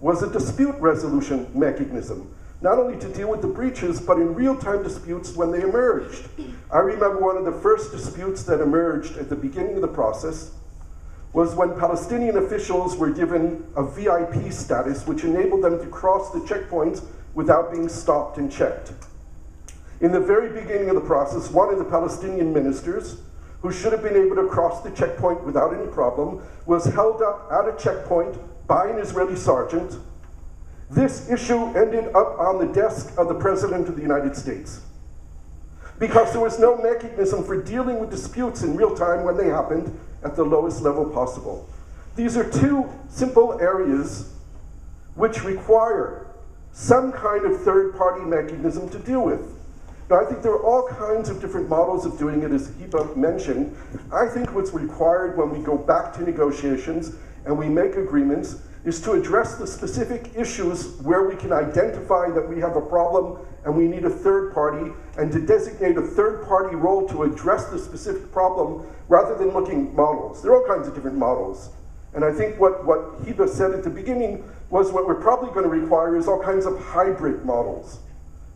was a dispute resolution mechanism, not only to deal with the breaches, but in real-time disputes when they emerged. I remember one of the first disputes that emerged at the beginning of the process was when Palestinian officials were given a VIP status, which enabled them to cross the checkpoints without being stopped and checked. In the very beginning of the process, one of the Palestinian ministers, who should have been able to cross the checkpoint without any problem, was held up at a checkpoint by an Israeli sergeant. This issue ended up on the desk of the President of the United States, because there was no mechanism for dealing with disputes in real time when they happened at the lowest level possible. These are two simple areas which require some kind of third-party mechanism to deal with. Now, I think there are all kinds of different models of doing it, as Hiba mentioned. I think what's required when we go back to negotiations and we make agreements is to address the specific issues where we can identify that we have a problem and we need a third party, and to designate a third party role to address the specific problem rather than looking at models. There are all kinds of different models. And I think what Hiba said at the beginning was what we're probably going to require is all kinds of hybrid models.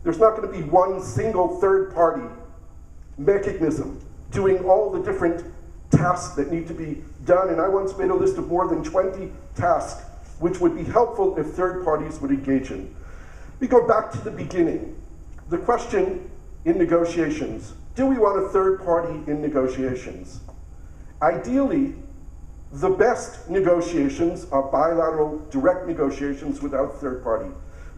There's not going to be one single third party mechanism doing all the different tasks that need to be done. And I once made a list of more than 20 tasks which would be helpful if third parties would engage in. We go back to the beginning. The question in negotiations, do we want a third party in negotiations? Ideally, the best negotiations are bilateral, direct negotiations without third party.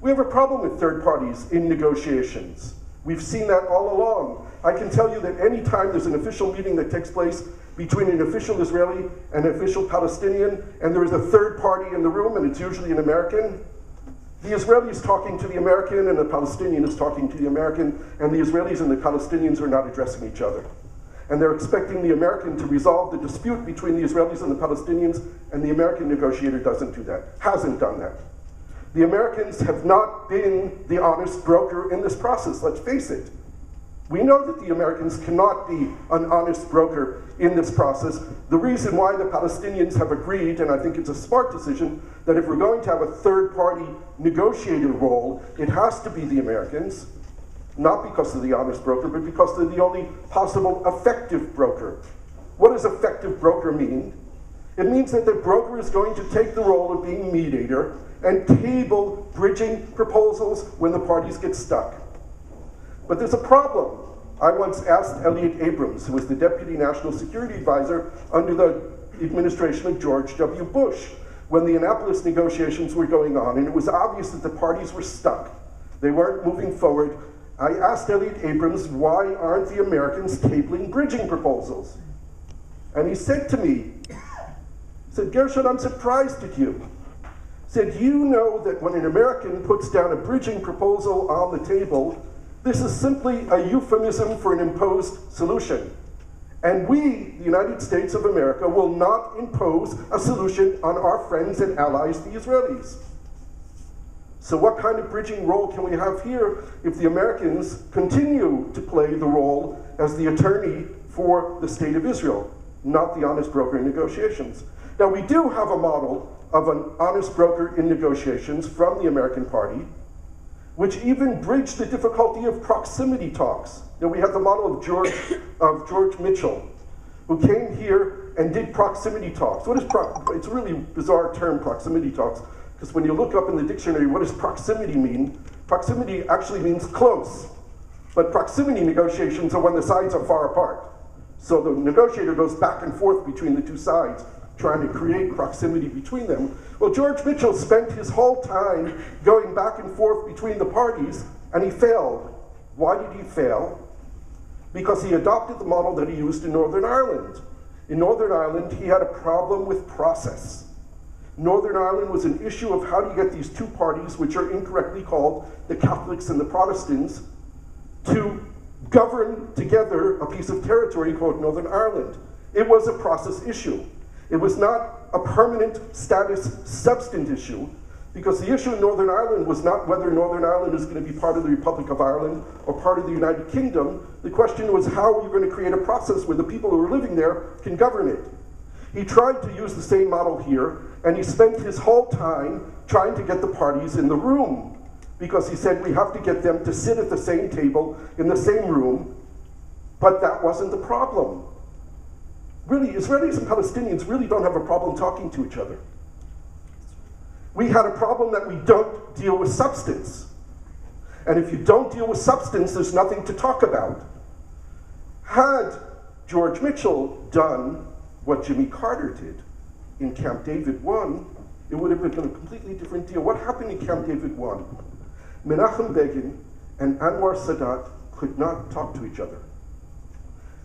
We have a problem with third parties in negotiations. We've seen that all along. I can tell you that any time there's an official meeting that takes place between an official Israeli and an official Palestinian, and there is a third party in the room, and it's usually an American, the Israeli is talking to the American, and the Palestinian is talking to the American, and the Israelis and the Palestinians are not addressing each other. And they're expecting the American to resolve the dispute between the Israelis and the Palestinians, and the American negotiator doesn't do that, hasn't done that. The Americans have not been the honest broker in this process, let's face it. We know that the Americans cannot be an honest broker in this process. The reason why the Palestinians have agreed, and I think it's a smart decision, that if we're going to have a third-party negotiator role, it has to be the Americans, not because of the honest broker, but because they're the only possible effective broker. What does effective broker mean? It means that the broker is going to take the role of being mediator and table bridging proposals when the parties get stuck. But there's a problem. I once asked Elliot Abrams, who was the Deputy National Security Advisor under the administration of George W. Bush, when the Annapolis negotiations were going on, and it was obvious that the parties were stuck. They weren't moving forward. I asked Elliot Abrams, why aren't the Americans tabling bridging proposals? And he said to me, he said, Gershon, I'm surprised at you. He said, you know that when an American puts down a bridging proposal on the table, this is simply a euphemism for an imposed solution. And we, the United States of America, will not impose a solution on our friends and allies, the Israelis. So what kind of bridging role can we have here if the Americans continue to play the role as the attorney for the state of Israel, not the honest broker in negotiations? Now, we do have a model of an honest broker in negotiations from the American party, which even bridged the difficulty of proximity talks. You know, we have the model of George Mitchell, who came here and did proximity talks. What is it's a really bizarre term, proximity talks, because when you look up in the dictionary, what does proximity mean? Proximity actually means close, but proximity negotiations are when the sides are far apart. So the negotiator goes back and forth between the two sides, trying to create proximity between them. Well, George Mitchell spent his whole time going back and forth between the parties, and he failed. Why did he fail? Because he adopted the model that he used in Northern Ireland. In Northern Ireland, he had a problem with process. Northern Ireland was an issue of how do you get these two parties, which are incorrectly called the Catholics and the Protestants, to govern together a piece of territory called Northern Ireland. It was a process issue. It was not a permanent status substance issue, because the issue in Northern Ireland was not whether Northern Ireland is going to be part of the Republic of Ireland or part of the United Kingdom. The question was how are you going to create a process where the people who are living there can govern it. He tried to use the same model here, and he spent his whole time trying to get the parties in the room, because he said we have to get them to sit at the same table in the same room, but that wasn't the problem. Really, Israelis and Palestinians really don't have a problem talking to each other. We had a problem that we don't deal with substance. And if you don't deal with substance, there's nothing to talk about. Had George Mitchell done what Jimmy Carter did in Camp David I, it would have been a completely different deal. What happened in Camp David I? Menachem Begin and Anwar Sadat could not talk to each other.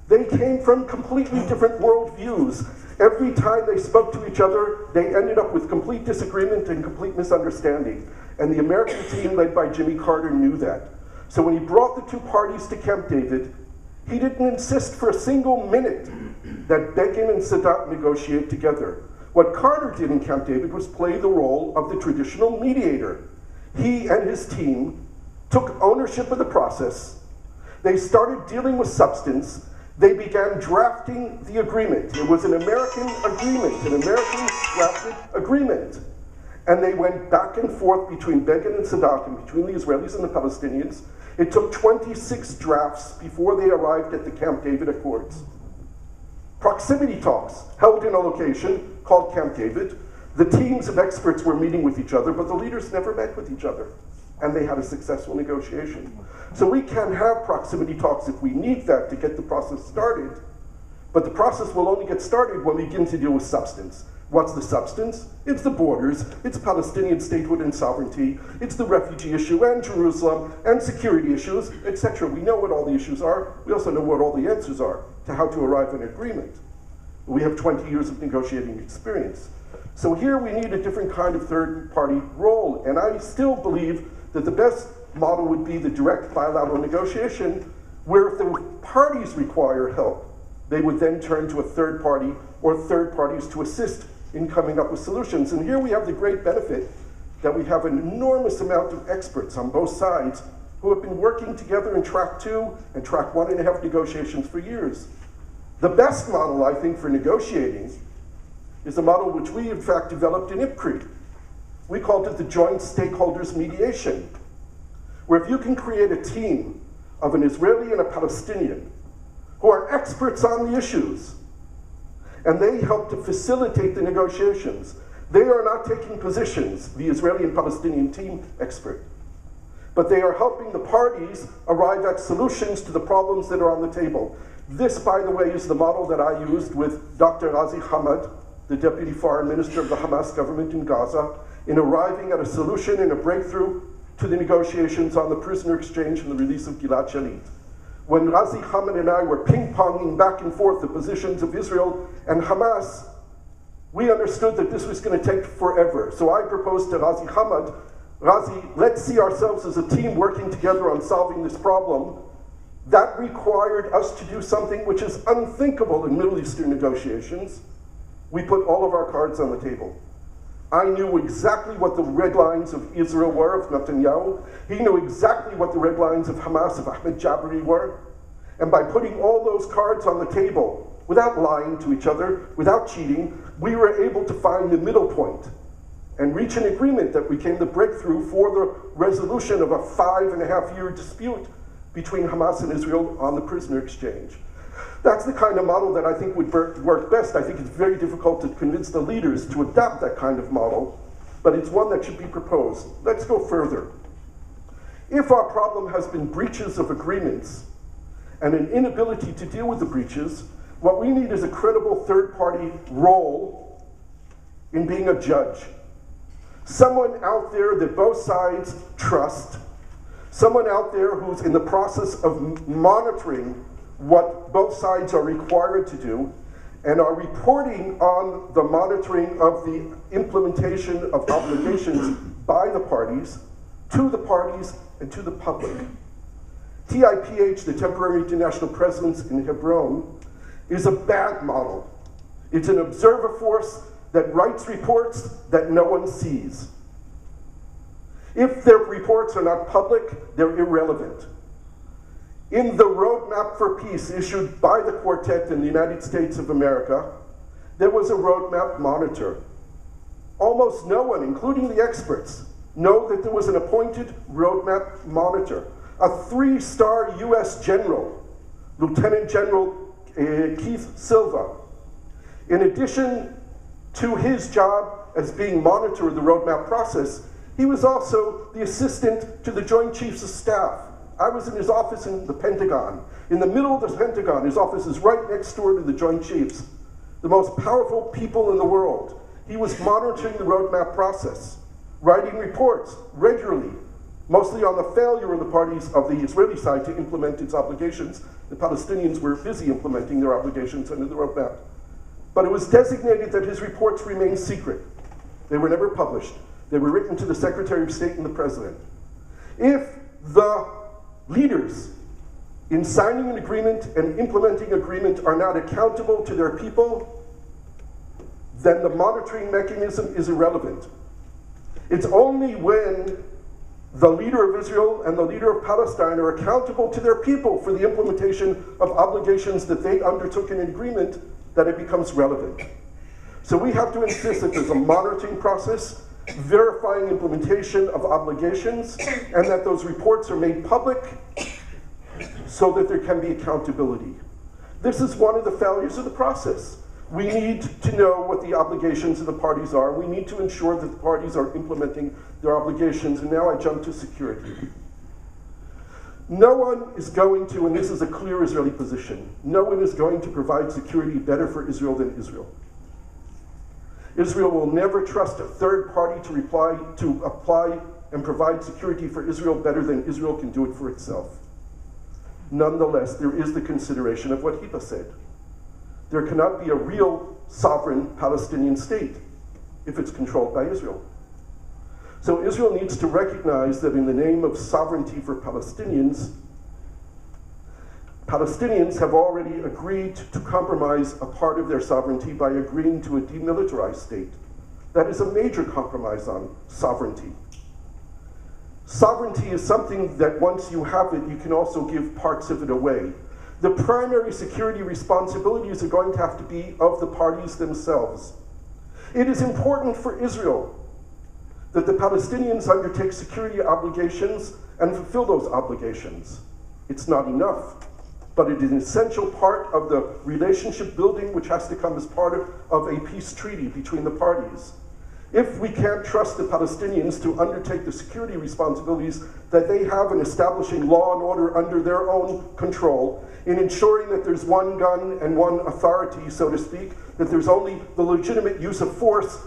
They came from completely different worldviews. Every time they spoke to each other, they ended up with complete disagreement and complete misunderstanding. And the American team led by Jimmy Carter knew that. So when he brought the two parties to Camp David, he didn't insist for a single minute that Begin and Sadat negotiate together. What Carter did in Camp David was play the role of the traditional mediator. He and his team took ownership of the process. They started dealing with substance. They began drafting the agreement. It was an American agreement, an American drafted agreement. And they went back and forth between Begin and Sadat and between the Israelis and the Palestinians. It took 26 drafts before they arrived at the Camp David Accords. Proximity talks held in a location called Camp David. The teams of experts were meeting with each other, but the leaders never met with each other. And they had a successful negotiation. So we can have proximity talks if we need that to get the process started, but the process will only get started when we begin to deal with substance. What's the substance? It's the borders, it's Palestinian statehood and sovereignty, it's the refugee issue and Jerusalem and security issues, etc. We know what all the issues are. We also know what all the answers are to how to arrive at an agreement. We have 20 years of negotiating experience. So here we need a different kind of third-party role, and I still believe that the best model would be the direct bilateral negotiation, where if the parties require help, they would then turn to a third party or third parties to assist in coming up with solutions. And here we have the great benefit that we have an enormous amount of experts on both sides who have been working together in track 2 and track 1.5 negotiations for years. The best model, I think, for negotiating is a model which we, in fact, developed in IPCRI. We called it the Joint Stakeholders Mediation, where if you can create a team of an Israeli and a Palestinian who are experts on the issues, and they help to facilitate the negotiations. They are not taking positions, the Israeli and Palestinian team expert, but they are helping the parties arrive at solutions to the problems that are on the table. This, by the way, is the model that I used with Dr. Ghazi Hamad, the Deputy Foreign Minister of the Hamas government in Gaza, in arriving at a solution and a breakthrough to the negotiations on the prisoner exchange and the release of Gilad Shalit. When Ghazi Hamad and I were ping-ponging back and forth the positions of Israel and Hamas, we understood that this was going to take forever. So I proposed to Ghazi Hamad, Ghazi, let's see ourselves as a team working together on solving this problem. That required us to do something which is unthinkable in Middle Eastern negotiations. We put all of our cards on the table. I knew exactly what the red lines of Israel were, of Netanyahu. He knew exactly what the red lines of Hamas, of Ahmed Jabari were. And by putting all those cards on the table, without lying to each other, without cheating, we were able to find the middle point and reach an agreement that became the breakthrough for the resolution of a 5.5-year dispute between Hamas and Israel on the prisoner exchange. That's the kind of model that I think would work best. I think it's very difficult to convince the leaders to adopt that kind of model, but it's one that should be proposed. Let's go further. If our problem has been breaches of agreements and an inability to deal with the breaches, what we need is a credible third-party role in being a judge. Someone out there that both sides trust, someone out there who's in the process of monitoring what both sides are required to do and are reporting on the monitoring of the implementation of obligations by the parties and to the public. TIPH, the Temporary International Presence in Hebron, is a bad model. It's an observer force that writes reports that no one sees. If their reports are not public, they're irrelevant. In the Roadmap for Peace issued by the Quartet in the United States of America, there was a roadmap monitor. Almost no one, including the experts, know that there was an appointed roadmap monitor, a 3-star US general, Lieutenant General Keith Silva. In addition to his job as being monitor of the roadmap process, he was also the assistant to the Joint Chiefs of Staff. I was in his office in the Pentagon. In the middle of the Pentagon, his office is right next door to the Joint Chiefs, the most powerful people in the world. He was monitoring the roadmap process, writing reports regularly, mostly on the failure of the parties of the Israeli side to implement its obligations. The Palestinians were busy implementing their obligations under the roadmap. But it was designated that his reports remained secret. They were never published. They were written to the Secretary of State and the President. If the leaders in signing an agreement and implementing agreement are not accountable to their people, then the monitoring mechanism is irrelevant. It's only when the leader of Israel and the leader of Palestine are accountable to their people for the implementation of obligations that they undertook in agreement that it becomes relevant. So we have to insist that there's a monitoring process, verifying implementation of obligations, and that those reports are made public so that there can be accountability. This is one of the failures of the process. We need to know what the obligations of the parties are. We need to ensure that the parties are implementing their obligations. And now I jump to security. No one is going to, and this is a clear Israeli position, no one is going to provide security better for Israel than Israel. Israel will never trust a third party to apply and provide security for Israel better than Israel can do it for itself. Nonetheless, there is the consideration of what Hiba said. There cannot be a real sovereign Palestinian state if it's controlled by Israel. So Israel needs to recognize that in the name of sovereignty for Palestinians, Palestinians have already agreed to compromise a part of their sovereignty by agreeing to a demilitarized state. That is a major compromise on sovereignty. Sovereignty is something that once you have it, you can also give parts of it away. The primary security responsibilities are going to have to be of the parties themselves. It is important for Israel that the Palestinians undertake security obligations and fulfill those obligations. It's not enough, but it is an essential part of the relationship building which has to come as part of a peace treaty between the parties. If we can't trust the Palestinians to undertake the security responsibilities that they have in establishing law and order under their own control, in ensuring that there's one gun and one authority, so to speak, that there's only the legitimate use of force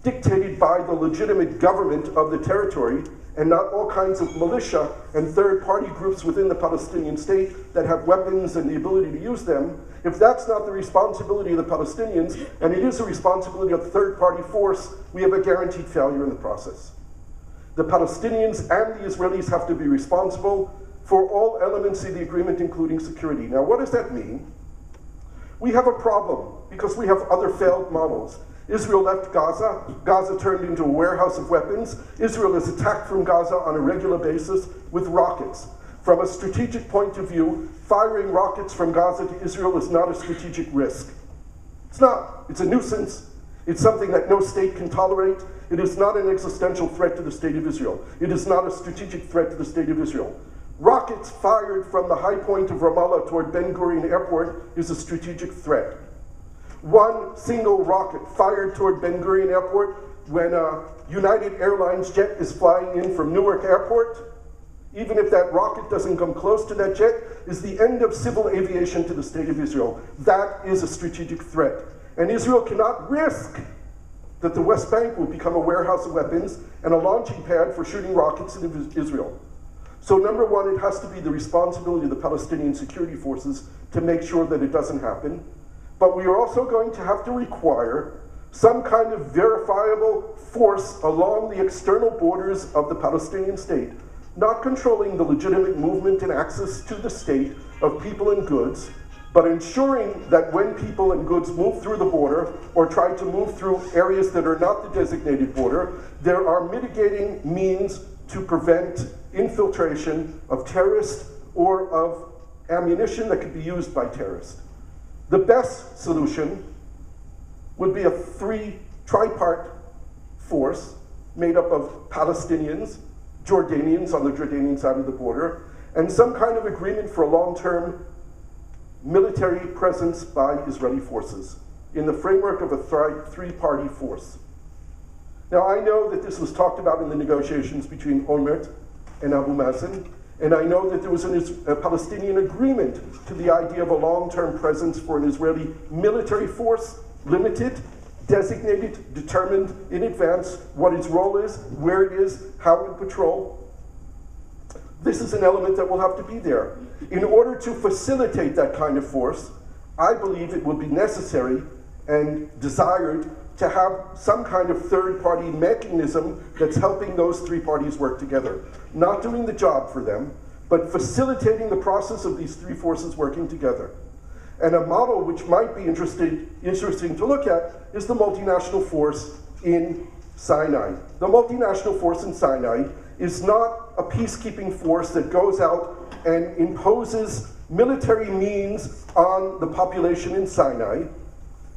dictated by the legitimate government of the territory, and not all kinds of militia and third-party groups within the Palestinian state that have weapons and the ability to use them, if that's not the responsibility of the Palestinians, and it is the responsibility of third-party force, we have a guaranteed failure in the process. The Palestinians and the Israelis have to be responsible for all elements of the agreement, including security. Now, what does that mean? We have a problem because we have other failed models. Israel left Gaza. Gaza turned into a warehouse of weapons. Israel is attacked from Gaza on a regular basis with rockets. From a strategic point of view, firing rockets from Gaza to Israel is not a strategic risk. It's not. It's a nuisance. It's something that no state can tolerate. It is not an existential threat to the state of Israel. It is not a strategic threat to the state of Israel. Rockets fired from the high point of Ramallah toward Ben Gurion Airport is a strategic threat. One single rocket fired toward Ben Gurion Airport when a United Airlines jet is flying in from Newark Airport, even if that rocket doesn't come close to that jet, is the end of civil aviation to the state of Israel. That is a strategic threat. And Israel cannot risk that the West Bank will become a warehouse of weapons and a launching pad for shooting rockets into Israel. So number one, it has to be the responsibility of the Palestinian security forces to make sure that it doesn't happen. But we are also going to have to require some kind of verifiable force along the external borders of the Palestinian state, not controlling the legitimate movement and access to the state of people and goods, but ensuring that when people and goods move through the border or try to move through areas that are not the designated border, there are mitigating means to prevent infiltration of terrorists or of ammunition that could be used by terrorists. The best solution would be a tripart force made up of Palestinians, Jordanians on the Jordanian side of the border, and some kind of agreement for a long-term military presence by Israeli forces in the framework of a three-party force. Now, I know that this was talked about in the negotiations between Olmert and Abu Mazen, and I know that there was a Palestinian agreement to the idea of a long-term presence for an Israeli military force, limited, designated, determined in advance what its role is, where it is, how it will patrol. This is an element that will have to be there. In order to facilitate that kind of force, I believe it would be necessary and desired to have some kind of third-party mechanism that's helping those three parties work together. Not doing the job for them, but facilitating the process of these three forces working together. And a model which might be interesting to look at is the multinational force in Sinai. The multinational force in Sinai is not a peacekeeping force that goes out and imposes military means on the population in Sinai.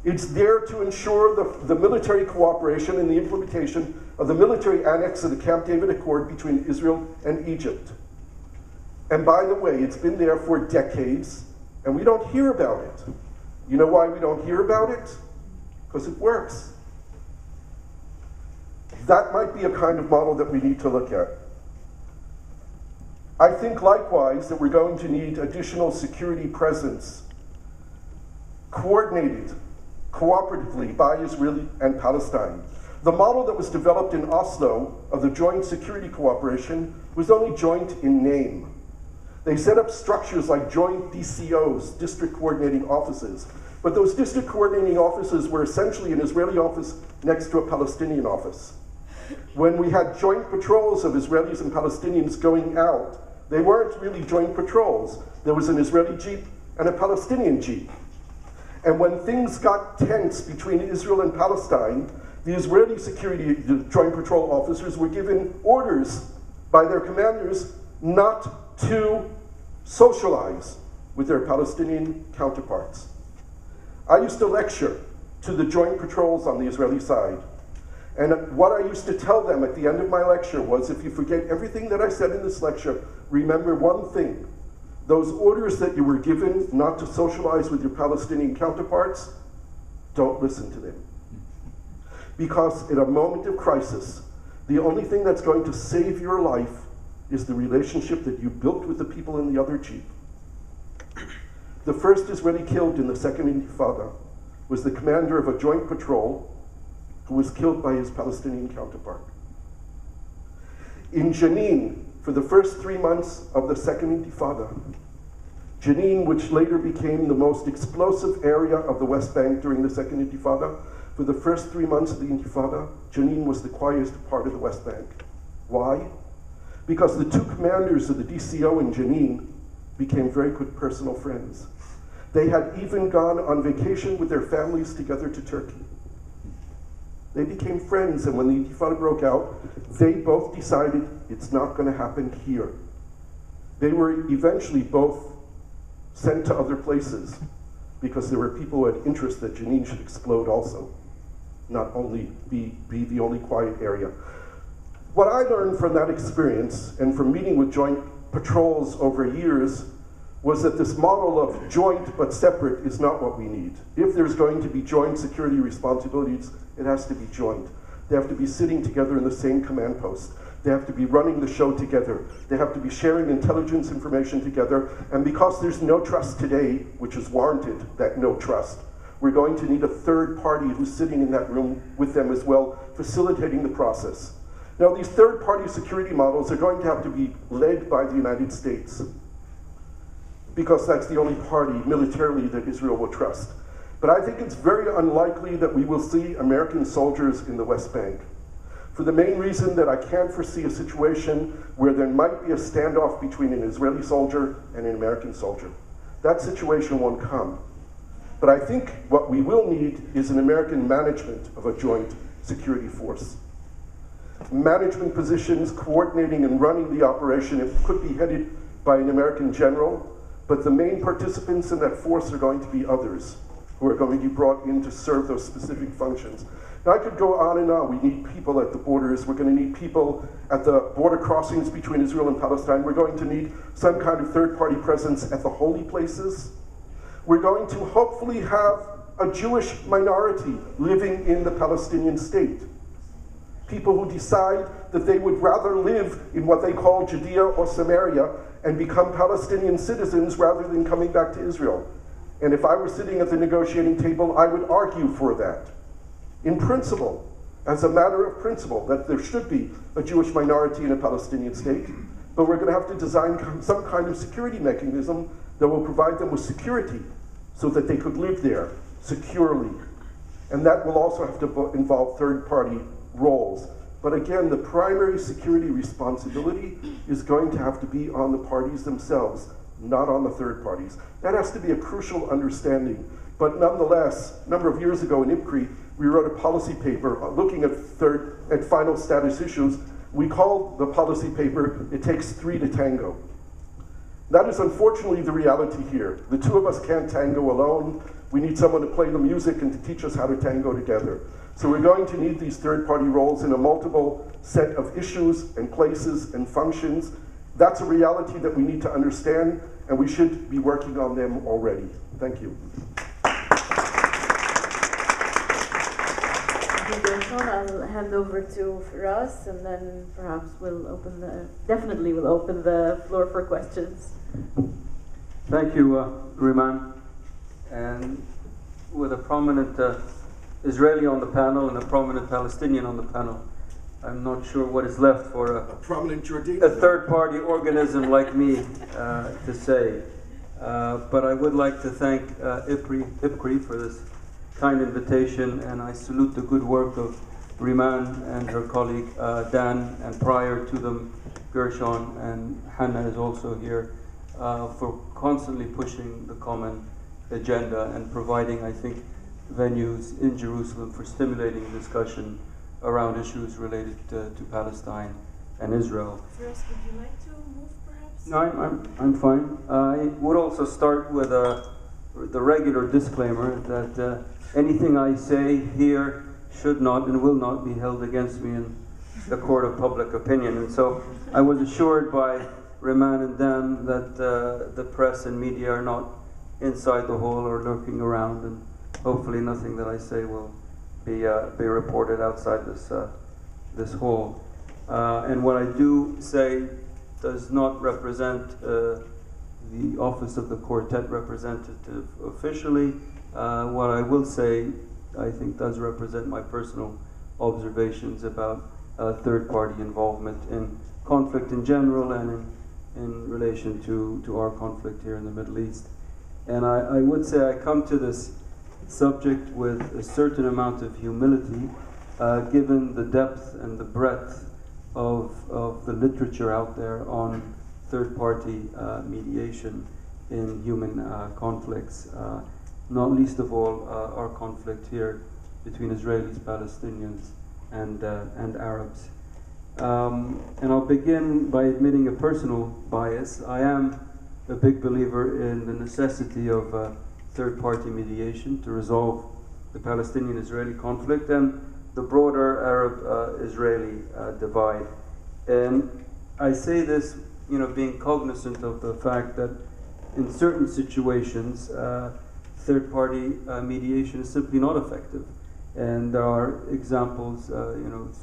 It's there to ensure the military cooperation and the implementation of the military annex of the Camp David Accord between Israel and Egypt. And by the way, it's been there for decades, and we don't hear about it. You know why we don't hear about it? Because it works. That might be a kind of model that we need to look at. I think likewise that we're going to need additional security presence, coordinated, cooperatively by Israel and Palestine. The model that was developed in Oslo of the joint security cooperation was only joint in name. They set up structures like joint DCOs, district coordinating offices, but those district coordinating offices were essentially an Israeli office next to a Palestinian office. When we had joint patrols of Israelis and Palestinians going out, they weren't really joint patrols. There was an Israeli jeep and a Palestinian jeep. And when things got tense between Israel and Palestine, the Israeli security joint patrol officers were given orders by their commanders not to socialize with their Palestinian counterparts. I used to lecture to the joint patrols on the Israeli side. And what I used to tell them at the end of my lecture was, if you forget everything that I said in this lecture, remember one thing. Those orders that you were given not to socialize with your Palestinian counterparts, don't listen to them. Because in a moment of crisis, the only thing that's going to save your life is the relationship that you built with the people in the other jeep. The first Israeli killed in the Second Intifada was the commander of a joint patrol who was killed by his Palestinian counterpart. In Jenin, for the first 3 months of the Second Intifada, Jenin, which later became the most explosive area of the West Bank during the Second Intifada, for the first 3 months of the Intifada, Jenin was the quietest part of the West Bank. Why? Because the two commanders of the DCO in Jenin became very good personal friends. They had even gone on vacation with their families together to Turkey. They became friends, and when the Intifada broke out, they both decided it's not going to happen here. They were eventually both sent to other places because there were people who had interest that Jenin should explode also, not only be the only quiet area. What I learned from that experience and from meeting with joint patrols over years was that this model of joint but separate is not what we need. If there's going to be joint security responsibilities, it has to be joint. They have to be sitting together in the same command post. They have to be running the show together. They have to be sharing intelligence information together. And because there's no trust today, which is warranted, that no trust, we're going to need a third party who's sitting in that room with them as well, facilitating the process. Now, these third-party security models are going to have to be led by the United States, because that's the only party militarily that Israel will trust. But I think it's very unlikely that we will see American soldiers in the West Bank, for the main reason that I can't foresee a situation where there might be a standoff between an Israeli soldier and an American soldier. That situation won't come. But I think what we will need is an American management of a joint security force. Management positions coordinating and running the operation, it could be headed by an American general, but the main participants in that force are going to be others. who are going to be brought in to serve those specific functions. Now I could go on and on. We need people at the borders. We're going to need people at the border crossings between Israel and Palestine. We're going to need some kind of third-party presence at the holy places. We're going to hopefully have a Jewish minority living in the Palestinian state. People who decide that they would rather live in what they call Judea or Samaria and become Palestinian citizens rather than coming back to Israel. And if I were sitting at the negotiating table, I would argue for that. In principle, as a matter of principle, that there should be a Jewish minority in a Palestinian state, but we're going to have to design some kind of security mechanism that will provide them with security so that they could live there securely. And that will also have to involve third-party roles. But again, the primary security responsibility is going to have to be on the parties themselves, not on the third parties. That has to be a crucial understanding. But nonetheless, a number of years ago in IPCRI, we wrote a policy paper looking at final status issues. We called the policy paper, "It Takes Three to Tango." That is unfortunately the reality here. The two of us can't tango alone. We need someone to play the music and to teach us how to tango together. So we're going to need these third-party roles in a multiple set of issues and places and functions. That's a reality that we need to understand, and we should be working on them already. Thank you. Thank you, Gershon. I'll hand over to Firas, and then perhaps we'll open the floor for questions. Thank you, Riman. And with a prominent Israeli on the panel and a prominent Palestinian on the panel, I'm not sure what is left for a prominent Jordanian, a third-party organism like me to say. But I would like to thank IPCRI for this kind invitation, and I salute the good work of Riman and her colleague Dan, and prior to them, Gershon, and Hannah is also here, for constantly pushing the common agenda and providing, I think, venues in Jerusalem for stimulating discussion around issues related to Palestine and Israel. First, would you like to move, perhaps? No, I'm fine. I would also start with the regular disclaimer that anything I say here should not and will not be held against me in the court of public opinion. And so I was assured by Riman and Dan that the press and media are not inside the hall or lurking around, and hopefully nothing that I say will be reported outside this hall. And what I do say does not represent the office of the quartet representative officially. What I will say, I think, does represent my personal observations about third-party involvement in conflict in general and in relation to our conflict here in the Middle East. And I would say I come to this subject with a certain amount of humility, given the depth and the breadth of the literature out there on third-party mediation in human conflicts, not least of all our conflict here between Israelis, Palestinians, and Arabs. And I'll begin by admitting a personal bias. I am a big believer in the necessity of third-party mediation to resolve the Palestinian-Israeli conflict and the broader Arab-Israeli divide. And I say this, being cognizant of the fact that in certain situations, third-party mediation is simply not effective. And there are examples,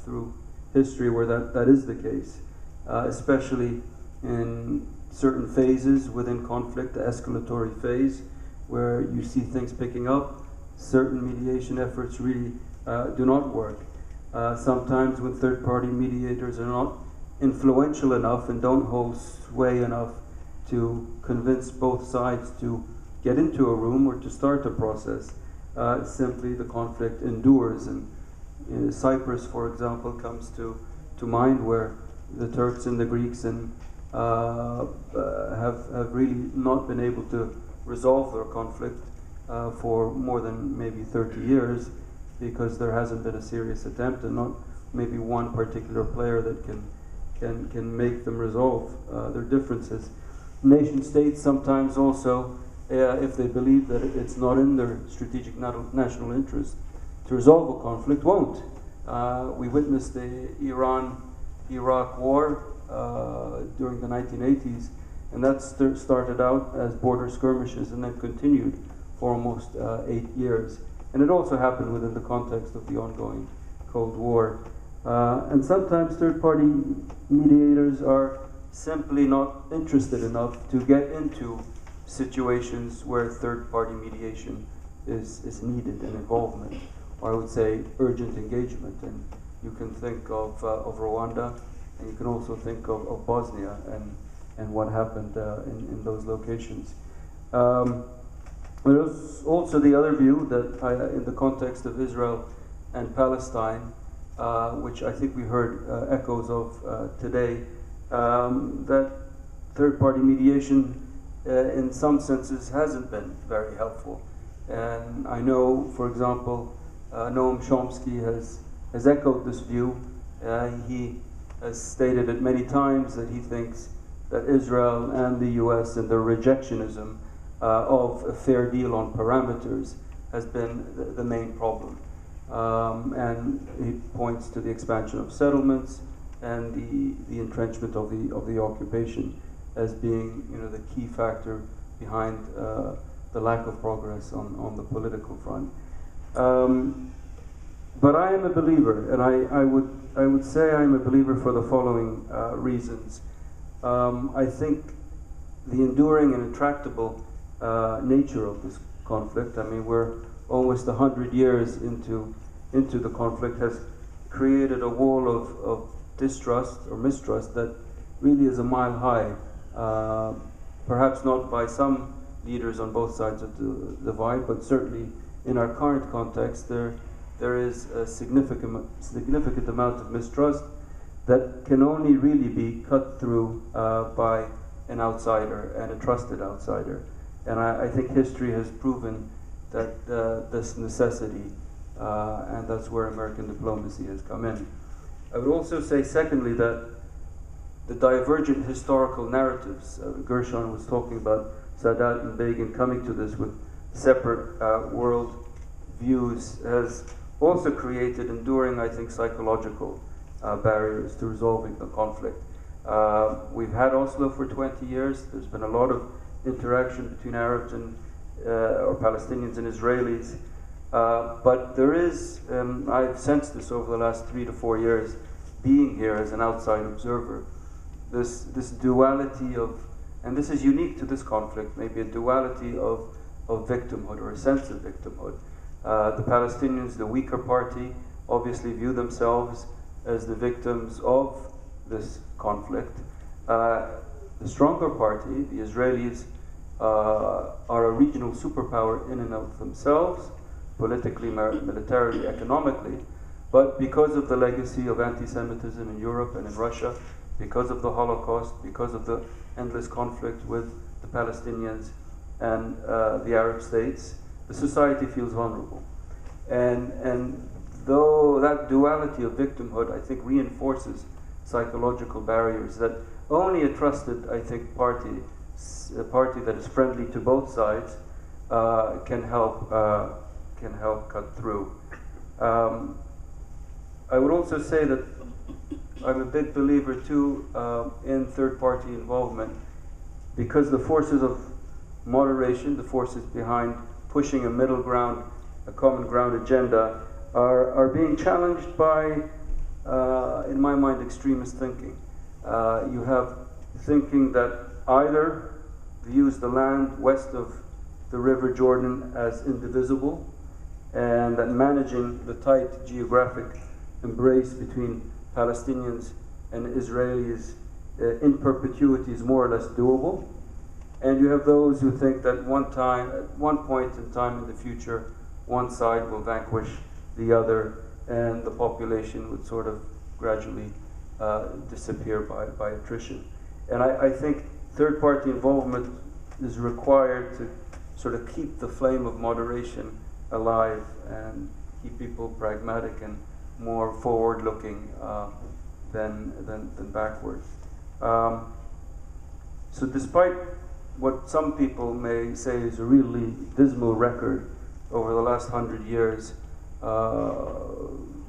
through history where that is the case, especially in certain phases within conflict, the escalatory phase, where you see things picking up. Certain mediation efforts really do not work. Sometimes when third-party mediators are not influential enough and don't hold sway enough to convince both sides to get into a room or to start a process, simply the conflict endures. And Cyprus, for example, comes to mind, where the Turks and the Greeks have really not been able to resolve their conflict for more than maybe 30 years, because there hasn't been a serious attempt, and not maybe one particular player that can make them resolve their differences. Nation states sometimes also if they believe that it's not in their strategic national interest to resolve a conflict, won't. We witnessed the Iran-Iraq war during the 1980s, and that started out as border skirmishes and then continued for almost 8 years. And it also happened within the context of the ongoing Cold War. And sometimes third-party mediators are simply not interested enough to get into situations where third-party mediation is needed and involvement, or I would say urgent engagement. And you can think of Rwanda, and you can also think of Bosnia and what happened in those locations. There's also the other view that in the context of Israel and Palestine, which I think we heard echoes of today, that third-party mediation in some senses hasn't been very helpful. And I know, for example, Noam Chomsky has echoed this view. He has stated it many times that he thinks that Israel and the US and their rejectionism of a fair deal on parameters has been the main problem. And he points to the expansion of settlements and the entrenchment of the occupation as being, the key factor behind the lack of progress on the political front. But I am a believer, and I would say I am a believer for the following reasons. I think the enduring and intractable nature of this conflict, I mean, we're almost 100 years into the conflict, has created a wall of distrust or mistrust that really is a mile high. Perhaps not by some leaders on both sides of the divide, but certainly in our current context, there is a significant amount of mistrust that can only really be cut through by an outsider and a trusted outsider. And I think history has proven that this necessity, and that's where American diplomacy has come in. I would also say, secondly, that the divergent historical narratives, Gershon was talking about Sadat and Begin coming to this with separate world views, has also created enduring, I think, psychological barriers to resolving the conflict. We've had Oslo for 20 years. There's been a lot of interaction between Arabs and or Palestinians and Israelis. But there is, I've sensed this over the last 3 to 4 years, being here as an outside observer, this duality of, and this is unique to this conflict, maybe a duality of victimhood or a sense of victimhood. The Palestinians, the weaker party, obviously view themselves as the victims of this conflict. The stronger party, the Israelis, are a regional superpower in and of themselves, politically, militarily, economically, but because of the legacy of anti-Semitism in Europe and in Russia, because of the Holocaust, because of the endless conflict with the Palestinians and the Arab states, the society feels vulnerable. And though that duality of victimhood, I think, reinforces psychological barriers that only a trusted, I think, party, a party that is friendly to both sides, can help cut through. I would also say that I'm a big believer too in third-party involvement, because the forces of moderation, the forces behind pushing a middle ground, a common ground agenda, are being challenged by, in my mind, extremist thinking. You have thinking that either views the land west of the River Jordan as indivisible, and that managing the tight geographic embrace between Palestinians and Israelis in perpetuity is more or less doable. And you have those who think that at one point in time in the future, one side will vanquish the other, and the population would sort of gradually disappear by attrition. And I think third-party involvement is required to sort of keep the flame of moderation alive and keep people pragmatic and more forward-looking than backward. So despite what some people may say is a really dismal record over the last 100 years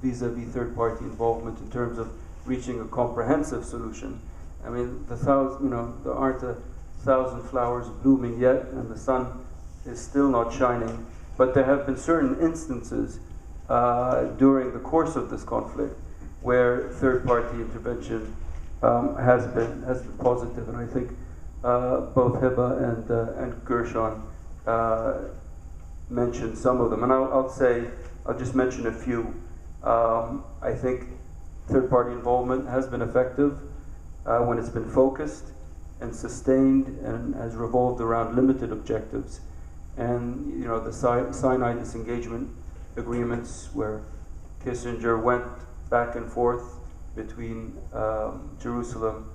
vis-a-vis third-party involvement in terms of reaching a comprehensive solution. I mean, there aren't 1,000 flowers blooming yet, and the sun is still not shining. But there have been certain instances during the course of this conflict where third-party intervention has been positive, and I think both Hiba and Gershon mentioned some of them, and I'll just mention a few. I think third-party involvement has been effective when it's been focused and sustained and has revolved around limited objectives. And the Sinai disengagement agreements, where Kissinger went back and forth between Jerusalem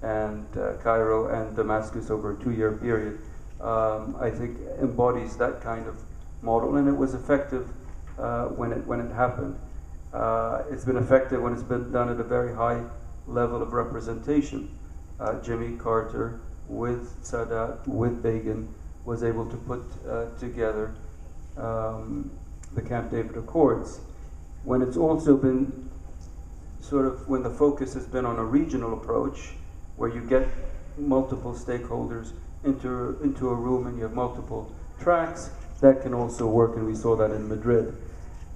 and Cairo and Damascus over a 2-year period, I think embodies that kind of model, and it was effective when it happened. It's been effective when it's been done at a very high level of representation. Jimmy Carter, with Sadat, with Begin, was able to put together the Camp David Accords. When it's also been when the focus has been on a regional approach, where you get multiple stakeholders into a room and you have multiple tracks, that can also work, and we saw that in Madrid.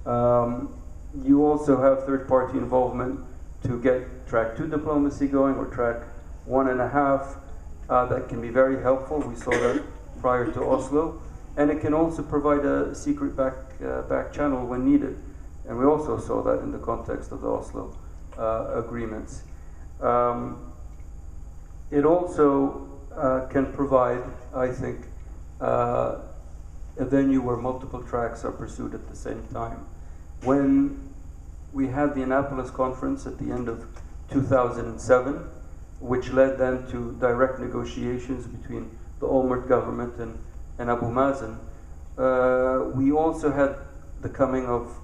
You also have third-party involvement to get track 2 diplomacy going, or track 1.5. That can be very helpful. We saw that prior to Oslo, and it can also provide a secret back channel when needed, and we also saw that in the context of the Oslo agreements. It also can provide, I think, a venue where multiple tracks are pursued at the same time. When we had the Annapolis conference at the end of 2007, which led then to direct negotiations between the Olmert government and Abu Mazen, we also had the coming of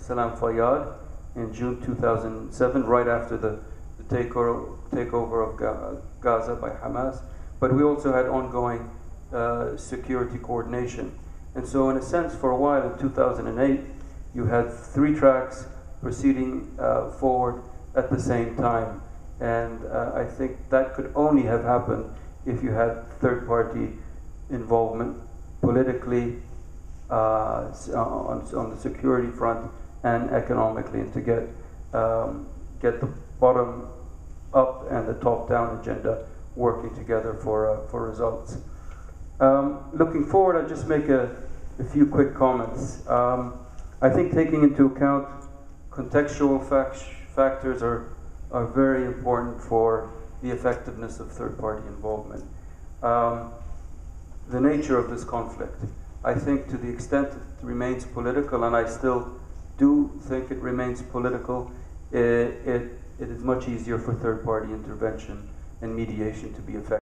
Salam Fayyad in June 2007, right after the takeover of Gaza by Hamas. But we also had ongoing security coordination. And so in a sense, for a while in 2008, you had 3 tracks proceeding forward at the same time. And I think that could only have happened if you had third-party involvement politically on the security front and economically, and to get the bottom-up and the top-down agenda working together for results. Looking forward, I'll just make a few quick comments. I think taking into account contextual factors are very important for the effectiveness of third-party involvement. The nature of this conflict, I think, to the extent it remains political, and I still do think it remains political, it is much easier for third-party intervention and mediation to be effective.